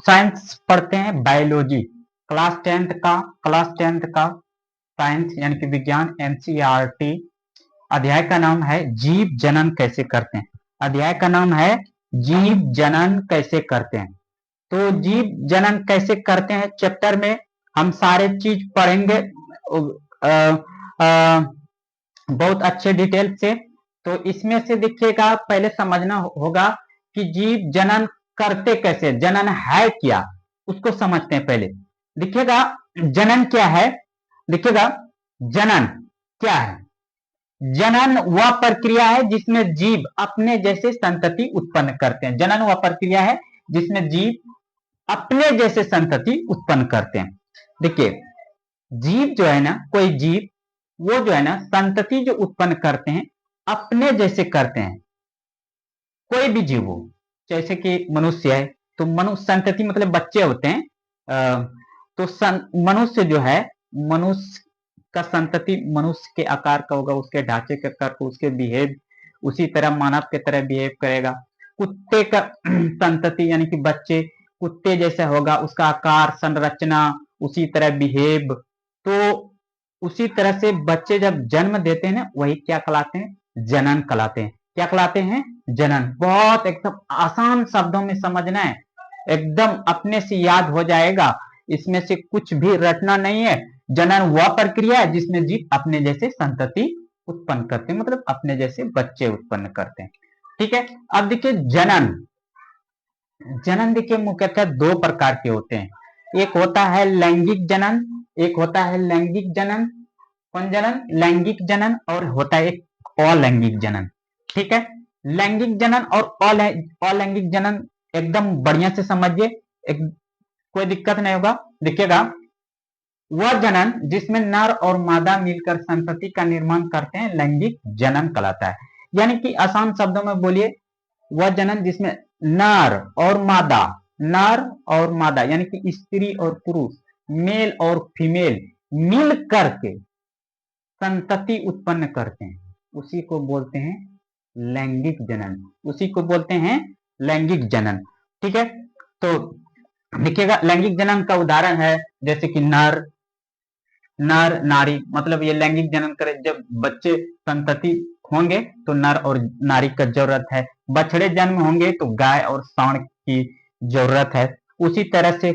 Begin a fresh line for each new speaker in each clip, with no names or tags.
Science पढ़ते हैं, biology class tenth का साइंस यानी कि विज्ञान, एनसीईआरटी। अध्याय का नाम है जीव जनन कैसे करते हैं। अध्याय का नाम है जीव जनन कैसे करते हैं। तो जीव जनन कैसे करते हैं चैप्टर में हम सारे चीज पढ़ेंगे बहुत अच्छे डिटेल से। तो इसमें से देखिएगा, पहले समझना होगा कि जीव जनन करते कैसे, जनन है क्या, उसको समझते हैं पहले। देखिएगा जनन क्या है, देखिएगा जनन क्या है। जनन वह प्रक्रिया है जिसमें जीव अपने जैसे संतति उत्पन्न करते हैं। जनन वह प्रक्रिया है जिसमें जीव अपने जैसे संतति उत्पन्न करते हैं। देखिए जीव जो है ना, कोई जीव वो जो है ना संतति जो उत्पन्न करते हैं अपने जैसे करते हैं। कोई भी जीव हो, जैसे कि मनुष्य है तो मनुष्य संतति मतलब बच्चे होते हैं। तो मनुष्य जो है, मनुष्य का संतति मनुष्य के आकार का होगा, उसके ढांचे के आकार का, उसके बिहेव उसी तरह मानव के तरह बिहेव करेगा। कुत्ते का संतति यानी कि बच्चे कुत्ते जैसा होगा, उसका आकार संरचना उसी तरह बिहेव। तो उसी तरह से बच्चे जब जन्म देते हैं ना, वही क्या कहलाते हैं, जनन कहलाते हैं। क्या कहलाते हैं, जनन। बहुत एकदम आसान शब्दों में समझना है, एकदम अपने से याद हो जाएगा, इसमें से कुछ भी रटना नहीं है। जनन वह प्रक्रिया है जिसमें जीव अपने जैसे संतति उत्पन्न करते हैं, मतलब अपने जैसे बच्चे उत्पन्न करते हैं। ठीक है, अब देखिए जनन। जनन देखिए मुख्यतः दो प्रकार के होते हैं, एक होता है लैंगिक जनन, एक होता है लैंगिक जनन। कौन जनन, लैंगिक जनन, और होता है एक अलैंगिक जनन। ठीक है, लैंगिक जनन और अलैंगिक जनन एकदम बढ़िया से समझिए, कोई दिक्कत नहीं होगा। देखिएगा वह जनन जिसमें नर और मादा मिलकर संतति का निर्माण करते हैं लैंगिक जनन कहलाता है। यानी कि आसान शब्दों में बोलिए, वह जनन जिसमें नर और मादा यानी कि स्त्री और पुरुष, मेल और फीमेल मिल करके संतति उत्पन्न करते हैं, उसी को बोलते हैं लैंगिक जनन, उसी को बोलते हैं लैंगिक जनन। ठीक है, तो देखिएगा लैंगिक जनन का उदाहरण है जैसे कि नर नारी, मतलब ये लैंगिक जनन करे। जब बच्चे संतति होंगे तो नर और नारी का जरूरत है, बछड़े जन्म होंगे तो गाय और सांड की जरूरत है। उसी तरह से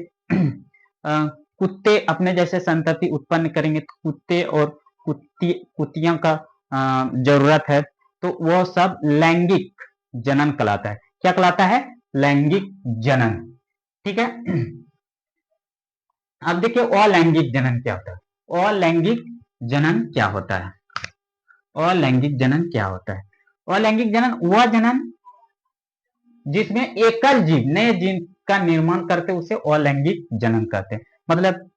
कुत्ते अपने जैसे संतति उत्पन्न करेंगे तो कुत्ते और कुतियों का जरूरत है। तो वो सब लैंगिक जनन कहलाता है। क्या कहलाता है, लैंगिक जनन। ठीक है, अब देखिए अलैंगिक जनन क्या होता है। अलैंगिक जनन क्या होता है, अलैंगिक जनन क्या होता है। अलैंगिक जनन वह जनन जिसमें एकल जीव नए जीव का निर्माण करते उसे अलैंगिक जनन कहते हैं। मतलब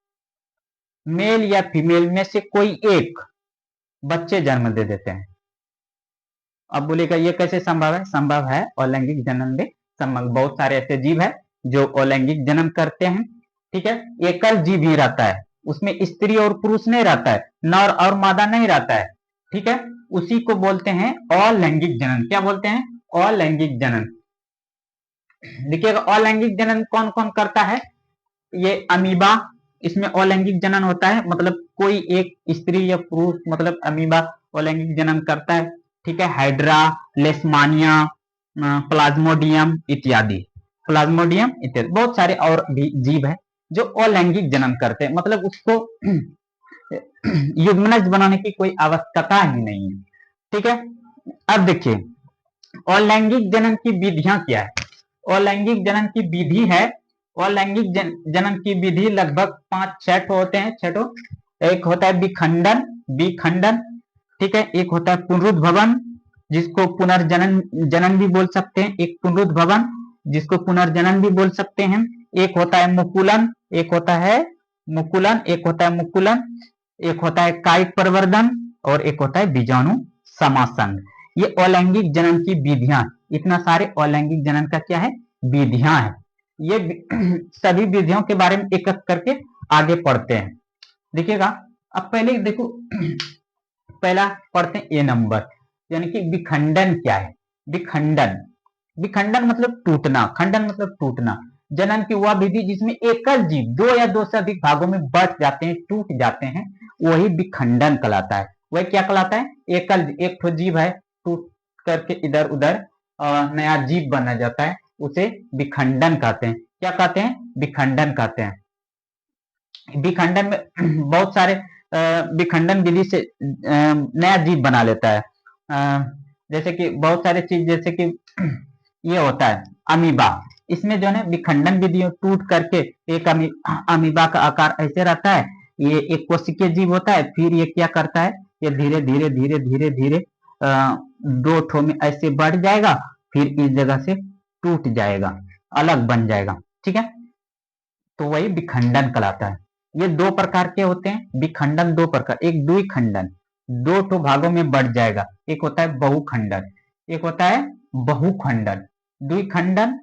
मेल या फीमेल में से कोई एक बच्चे जन्म दे देते हैं। अब बोलेगा ये कैसे संभव है, संभव है अलैंगिक जनन में संभव। बहुत सारे ऐसे जीव है जो अलैंगिक जनन करते हैं। ठीक है, एकल जीव ही रहता है, उसमें स्त्री और पुरुष नहीं रहता है, नर और मादा नहीं रहता है। ठीक है, उसी को बोलते हैं अलैंगिक जनन। क्या बोलते हैं, अलैंगिक जनन। देखिएगा अलैंगिक जनन कौन कौन करता है, ये अमीबा, इसमें अलैंगिक जनन होता है, मतलब कोई एक स्त्री या पुरुष, मतलब अमीबा अलैंगिक जनन करता है। ठीक है, हाइड्रा, लेशमानिया, प्लाज्मोडियम इत्यादि, बहुत सारे और भी जीव है जो अलैंगिक जनन करते हैं, मतलब उसको युग्मनज बनाने की कोई आवश्यकता ही नहीं है। ठीक है, अब देखिए अलैंगिक जनन की विधियां क्या है। अलैंगिक जनन की विधि है, अलैंगिक जनन की विधि लगभग 5-6 होते हैं, 6। एक होता है विखंडन, ठीक है, एक होता है पुनरुद्भवन जिसको पुनर्जनन भी बोल सकते हैं, एक पुनरुद्भवन जिसको पुनर्जनन भी बोल सकते हैं। एक होता है मुकुलन, एक होता है मुकुलन, एक होता है कायिक प्रवर्धन और एक होता है बीजाणु समासंग। ये अलैंगिक जनन की विधियां, इतना सारे अलैंगिक जनन का क्या है, विधियां है। ये सभी विधियों के बारे में एक एक करके आगे पढ़ते हैं। देखिएगा अब पहले देखो पहला पढ़ते हैं ए नंबर, यानी कि विखंडन क्या है। विखंडन मतलब टूटना, खंडन मतलब टूटना। जनन की वह विधि जिसमें एकल जीव दो या दो से अधिक भागों में बट जाते हैं, टूट जाते हैं, वही विखंडन कहलाता है। वह क्या कहलाता है? एकल एक ठो जीव है, टूट करके इधर उधर नया जीव बना जाता है, उसे विखंडन कहते हैं। क्या कहते हैं? विखंडन कहते हैं। विखंडन में बहुत सारे विखंडन विधि से नया जीव बना लेता है। जैसे कि बहुत सारे चीज, जैसे कि ये होता है अमीबा, इसमें जो है विखंडन विधि टूट करके एक अमीबा का आकार ऐसे रहता है, ये एक कोशिकीय जीव होता है। फिर ये क्या करता है, ये धीरे धीरे धीरे धीरे धीरे दो ठो में ऐसे बढ़ जाएगा, फिर इस जगह से टूट जाएगा, अलग बन जाएगा। ठीक है, तो वही विखंडन कहलाता है। ये दो प्रकार के होते हैं विखंडन, दो प्रकार, एक द्विखंडन, दो ठो भागों में बढ़ जाएगा, एक होता है बहुखंडन, एक होता है बहुखंडन। द्विखंडन,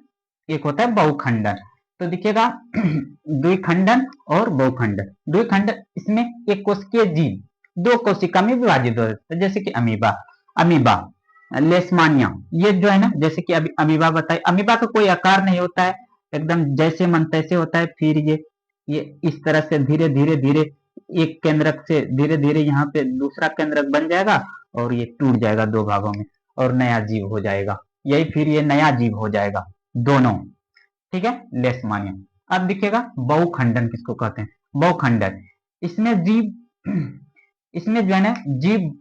एक होता है बहुखंडन। तो देखिएगा द्विखंडन और बहुखंडन। द्विखंडन इसमें एक कोशिकीय जीव दो कोशिका में विभाजित हो जाता है, जैसे कि अमीबा, अमीबा लेशमानिया, ये जो है ना, जैसे कि अभी अमीबा बताए, अमीबा का कोई आकार नहीं होता है, एकदम जैसे मन तैसे होता है। फिर ये इस तरह से धीरे धीरे धीरे एक केंद्रक से धीरे धीरे यहाँ पे दूसरा केंद्रक बन जाएगा और ये टूट जाएगा दो भागों में और नया जीव हो जाएगा। यही फिर ये नया जीव हो जाएगा दोनों। ठीक है, लेशमानिया। अब दिखेगा बहुखंडन किसको कहते हैं? बहुखंडन, इसमें जीव, इसमें जो है ना जीव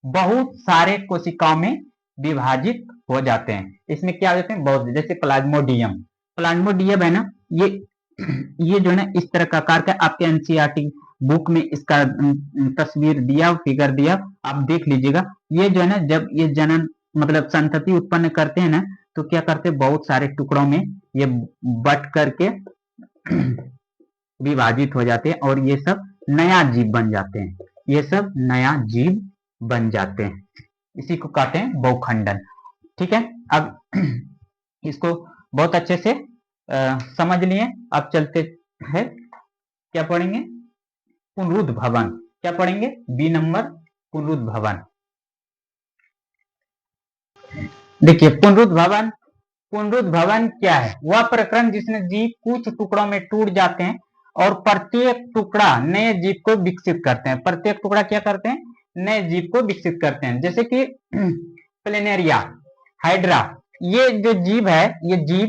बहुत सारे कोशिकाओं में विभाजित हो जाते हैं। इसमें क्या हो जाते हैं? बहुत, जैसे प्लाज्मोडियम, प्लाज्मोडियम है ना, ये जो है ना इस तरह का आकार का, आपके एनसीईआरटी बुक में इसका तस्वीर दिया, फिगर दिया, आप देख लीजिएगा। ये जो है ना जब ये जनन मतलब संतति उत्पन्न करते हैं ना, तो क्या करते हैं, बहुत सारे टुकड़ों में ये बट करके विभाजित हो जाते हैं और ये सब नया जीव बन जाते हैं, ये सब नया जीव बन जाते हैं। इसी को कहते हैं बहुखंडन। ठीक है, अब इसको बहुत अच्छे से समझ लिए। अब चलते हैं, क्या पढ़ेंगे? पुनरुद्ध भवन। क्या पढ़ेंगे? बी नंबर, पुनरुद्ध भवन। देखिए पुनरुद्ध भवन, पुनरुद्ध भवन क्या है? वह प्रकरण जिसमें जीव कुछ टुकड़ों में टूट जाते हैं और प्रत्येक टुकड़ा नए जीव को विकसित करते हैं। प्रत्येक टुकड़ा क्या करते हैं? नए जीव को विकसित करते हैं। जैसे कि प्लेनेरिया, हाइड्रा, ये जो जीव है, ये जीव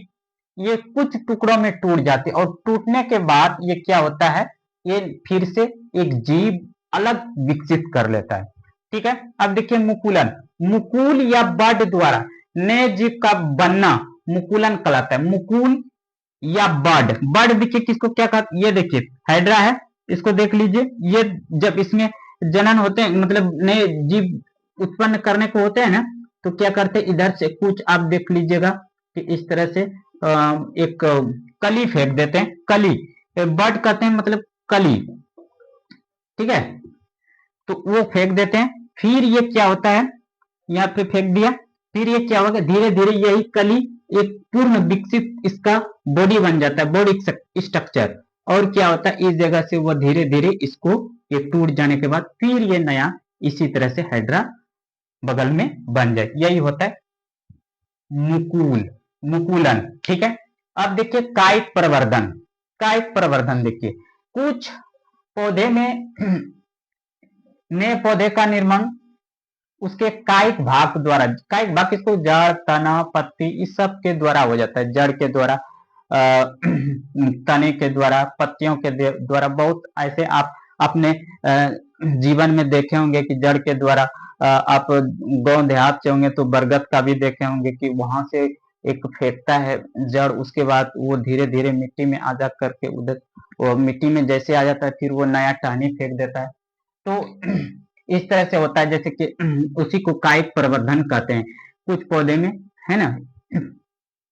ये कुछ टुकड़ों में टूट जाते हैं और टूटने के बाद ये क्या होता है, ये फिर से एक जीव अलग विकसित कर लेता है। ठीक है, अब देखिए मुकुलन, मुकुल या बड द्वारा नए जीव का बनना मुकुलन कहलाता है। मुकुल या बड, बड देखिए किसको क्या कहते, ये देखिए हाइड्रा है, इसको देख लीजिए, ये जब इसमें जनन होते हैं, मतलब नए जीव उत्पन्न करने को होते हैं ना, तो क्या करते हैं, इधर से कुछ आप देख लीजिएगा कि इस तरह से एक कली फेंक देते हैं, कली, बड कहते हैं मतलब कली। ठीक है, तो वो फेंक देते हैं। फिर ये क्या होता है, यहाँ पे फेंक दिया, फिर ये क्या होगा, धीरे धीरे यही कली एक पूर्ण विकसित इसका बॉडी बन जाता है, बॉडी स्ट्रक्चर। और क्या होता है, इस जगह से वो धीरे धीरे इसको ये टूट जाने के बाद फिर ये नया इसी तरह से हाइड्रा बगल में बन जाए, यही होता है मुकुल, मुकुलन। ठीक है, अब देखिए कायिक प्रवर्धन। कायिक प्रवर्धन देखिए, कुछ पौधे में नए पौधे का निर्माण उसके कायिक भाग द्वारा, कायिक भाग किसको, जड़, तना, पत्ती, इस सब के द्वारा हो जाता है। जड़ के द्वारा, तने के द्वारा, पत्तियों के द्वारा। बहुत ऐसे आप अपने जीवन में देखे होंगे कि जड़ के द्वारा, आप गांव देहात से होंगे तो बरगद का भी देखे होंगे कि वहां से एक फेंकता है जड़, उसके बाद वो धीरे धीरे मिट्टी में आ जा करके उधर वो मिट्टी में जैसे आ जाता है, फिर वो नया टहनी फेंक देता है। तो इस तरह से होता है, जैसे कि उसी को कायिक प्रवर्धन कहते हैं। कुछ पौधे में है ना,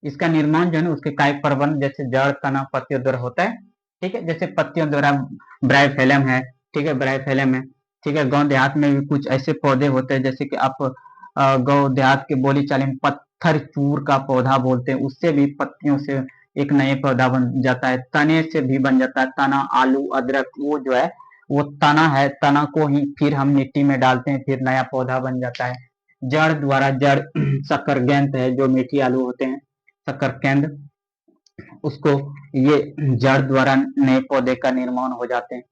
इसका निर्माण जो है ना उसके कायिक प्रवर्धन, जैसे जड़, तना, पत्तियों द्वारा होता है। ठीक है, जैसे पत्तियों द्वारा ब्रायोफिलम है, ठीक है, ब्रायोफिलम है। ठीक है, गांव देहात में भी कुछ ऐसे पौधे होते हैं, जैसे कि आप गांव देहात के बोली चाली में पत्थर चूर का पौधा बोलते हैं, उससे भी पत्तियों से एक नए पौधा बन जाता है। तने से भी बन जाता है, तना, आलू, अदरक, वो जो है वो तना है, तना को ही फिर हम मिट्टी में डालते हैं, फिर नया पौधा बन जाता है। जड़ द्वारा, जड़ शक्कर गेंद है, जो मीठी आलू होते हैं, शक्कर केंद्र, उसको ये जड़ द्वारा नए पौधे का निर्माण हो जाते हैं।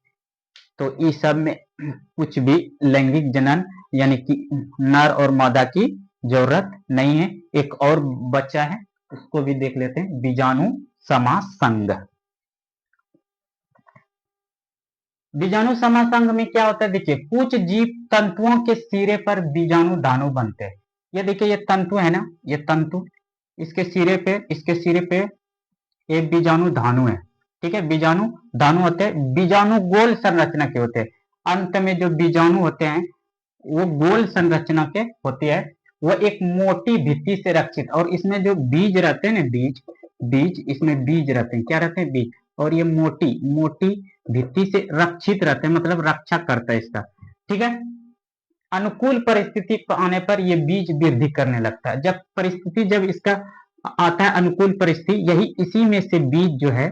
तो इस सब में कुछ भी लैंगिक जनन यानी कि नर और मादा की जरूरत नहीं है। एक और बच्चा है, उसको भी देख लेते हैं, बीजाणु समासंग। बीजाणु समासंग में क्या होता है, देखिए कुछ जीव तंतुओं के सिरे पर बीजाणु धानु बनते हैं। ये देखिए ये तंतु है ना, ये तंतु, इसके सिरे पे एक बीजाणु धानु है। ठीक है, बीजाणु धानु होते हैं, बीजाणु गोल संरचना के होते हैं। अंत में जो बीजाणु होते हैं वो गोल संरचना के होती है, वो एक मोटी भित्ति से रक्षित, और इसमें जो बीज रहते हैं ना, बीज बीज इसमें बीज रहते हैं, क्या रहते हैं, बीज, और ये मोटी मोटी भित्ति से रक्षित रहते हैं, मतलब रक्षा करता है इसका। ठीक है, अनुकूल परिस्थिति आने पर ये बीज वृद्धि करने लगता है। जब परिस्थिति, जब इसका आता है अनुकूल परिस्थिति, यही इसी में से बीज जो है,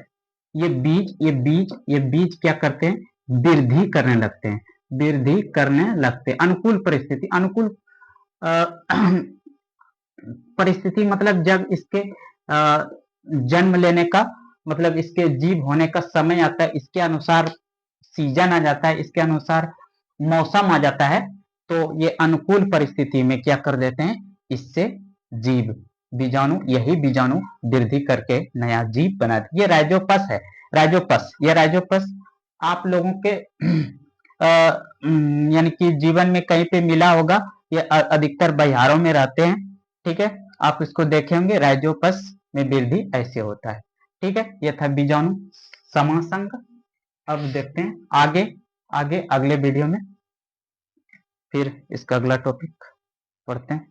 ये बीज क्या करते हैं, वृद्धि करने लगते हैं, वृद्धि करने लगते हैं। अनुकूल परिस्थिति, अनुकूल परिस्थिति मतलब जब इसके जन्म लेने का, मतलब इसके जीव होने का समय आता है, इसके अनुसार सीजन आ जाता है, इसके अनुसार मौसम आ जाता है, तो ये अनुकूल परिस्थिति में क्या कर देते हैं, इससे जीव बीजाणु, यही बीजाणु वृद्धि करके नया जीव बना दे। ये राइजोपस है, राइजोपस, ये राइजोपस आप लोगों के यानी कि जीवन में कहीं पे मिला होगा। ये अधिकतर बहियारों में रहते हैं। ठीक है, आप इसको देखे होंगे, राइजोपस में वृद्धि ऐसे होता है। ठीक है, ये था बीजाणु समासंग। अब देखते हैं आगे आगे अगले वीडियो में, फिर इसका अगला टॉपिक पढ़ते हैं।